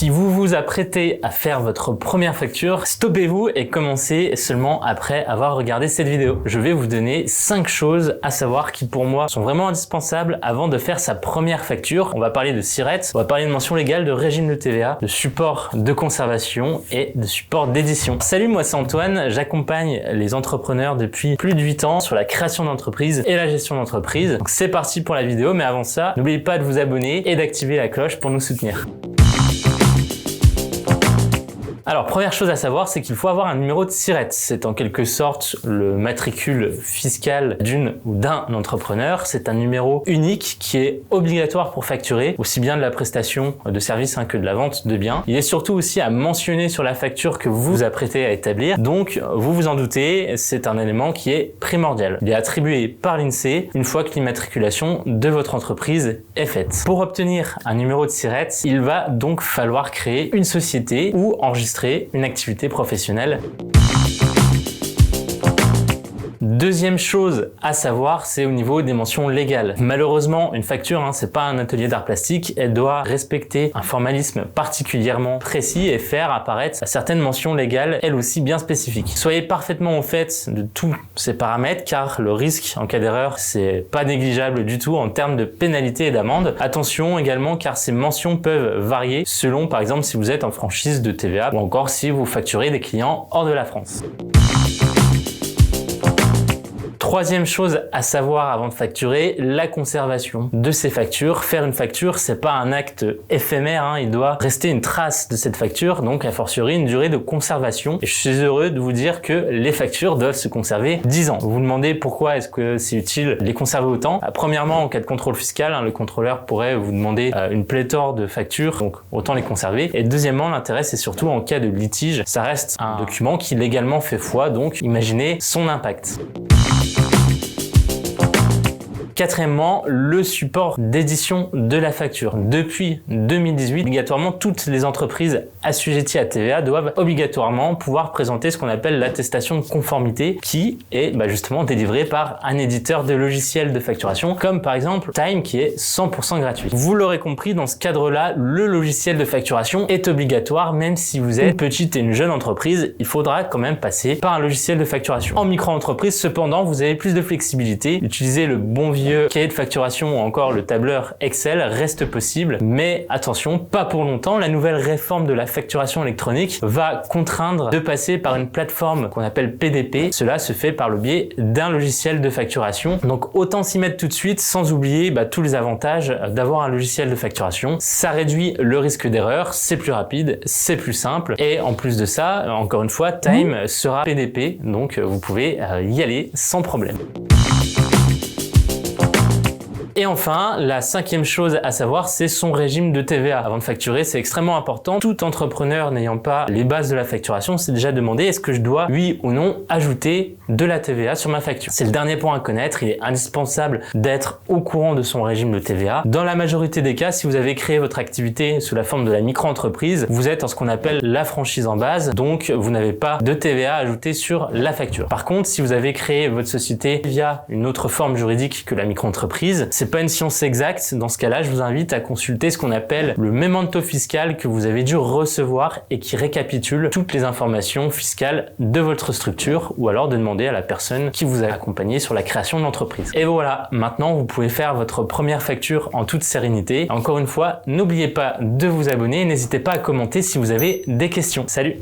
Si vous vous apprêtez à faire votre première facture, stoppez-vous et commencez seulement après avoir regardé cette vidéo. Je vais vous donner 5 choses à savoir qui pour moi sont vraiment indispensables avant de faire sa première facture. On va parler de SIRET, on va parler de mention légale, de régime de TVA, de support de conservation et de support d'édition. Salut, moi c'est Antoine, j'accompagne les entrepreneurs depuis plus de 8 ans sur la création d'entreprise et la gestion d'entreprise. Donc c'est parti pour la vidéo, mais avant ça, n'oubliez pas de vous abonner et d'activer la cloche pour nous soutenir. Alors, première chose à savoir, c'est qu'il faut avoir un numéro de SIRET. C'est en quelque sorte le matricule fiscal d'une ou d'un entrepreneur. C'est un numéro unique qui est obligatoire pour facturer, aussi bien de la prestation de services que de la vente de biens. Il est surtout aussi à mentionner sur la facture que vous vous apprêtez à établir. Donc, vous vous en doutez, c'est un élément qui est primordial. Il est attribué par l'INSEE une fois que l'immatriculation de votre entreprise est faite. Pour obtenir un numéro de SIRET, il va donc falloir créer une société ou enregistrer une activité professionnelle. Deuxième chose à savoir, c'est au niveau des mentions légales. Malheureusement, une facture, c'est pas un atelier d'art plastique, elle doit respecter un formalisme particulièrement précis et faire apparaître certaines mentions légales, elles aussi bien spécifiques. Soyez parfaitement au fait de tous ces paramètres, car le risque en cas d'erreur, c'est pas négligeable du tout en termes de pénalité et d'amende. Attention également, car ces mentions peuvent varier selon, par exemple, si vous êtes en franchise de TVA ou encore si vous facturez des clients hors de la France. Troisième chose à savoir avant de facturer, la conservation de ces factures. Faire une facture, c'est pas un acte éphémère, il doit rester une trace de cette facture, donc a fortiori une durée de conservation. Et je suis heureux de vous dire que les factures doivent se conserver 10 ans. Vous vous demandez pourquoi est-ce que c'est utile de les conserver autant. Premièrement, en cas de contrôle fiscal, le contrôleur pourrait vous demander une pléthore de factures, donc autant les conserver. Et deuxièmement, l'intérêt c'est surtout en cas de litige, ça reste un document qui légalement fait foi, donc imaginez son impact. Quatrièmement, le support d'édition de la facture. Depuis 2018, obligatoirement, toutes les entreprises assujetties à TVA doivent obligatoirement pouvoir présenter ce qu'on appelle l'attestation de conformité qui est justement délivrée par un éditeur de logiciels de facturation comme par exemple Time qui est 100% gratuit. Vous l'aurez compris, dans ce cadre-là, le logiciel de facturation est obligatoire même si vous êtes une petite et une jeune entreprise, il faudra quand même passer par un logiciel de facturation. En micro-entreprise, cependant, vous avez plus de flexibilité. Utilisez le bon vieux cahier de facturation ou encore le tableur Excel reste possible, mais attention, pas pour longtemps. La nouvelle réforme de la facturation électronique va contraindre de passer par une plateforme qu'on appelle PDP. Cela se fait par le biais d'un logiciel de facturation. Donc autant s'y mettre tout de suite sans oublier tous les avantages d'avoir un logiciel de facturation. Ça réduit le risque d'erreur, c'est plus rapide, c'est plus simple et en plus de ça, encore une fois, Time sera PDP, donc vous pouvez y aller sans problème. Et enfin, la cinquième chose à savoir, c'est son régime de TVA. Avant de facturer, c'est extrêmement important. Tout entrepreneur n'ayant pas les bases de la facturation s'est déjà demandé est-ce que je dois, oui ou non, ajouter de la TVA sur ma facture. C'est le dernier point à connaître. Il est indispensable d'être au courant de son régime de TVA. Dans la majorité des cas, si vous avez créé votre activité sous la forme de la micro-entreprise, vous êtes en ce qu'on appelle la franchise en base, donc vous n'avez pas de TVA ajoutée sur la facture. Par contre, si vous avez créé votre société via une autre forme juridique que la micro-entreprise, c'est pas une science exacte. Dans ce cas-là, je vous invite à consulter ce qu'on appelle le memento fiscal que vous avez dû recevoir et qui récapitule toutes les informations fiscales de votre structure ou alors de demander à la personne qui vous a accompagné sur la création de l'entreprise. Et voilà, maintenant vous pouvez faire votre première facture en toute sérénité. Encore une fois, n'oubliez pas de vous abonner et n'hésitez pas à commenter si vous avez des questions. Salut!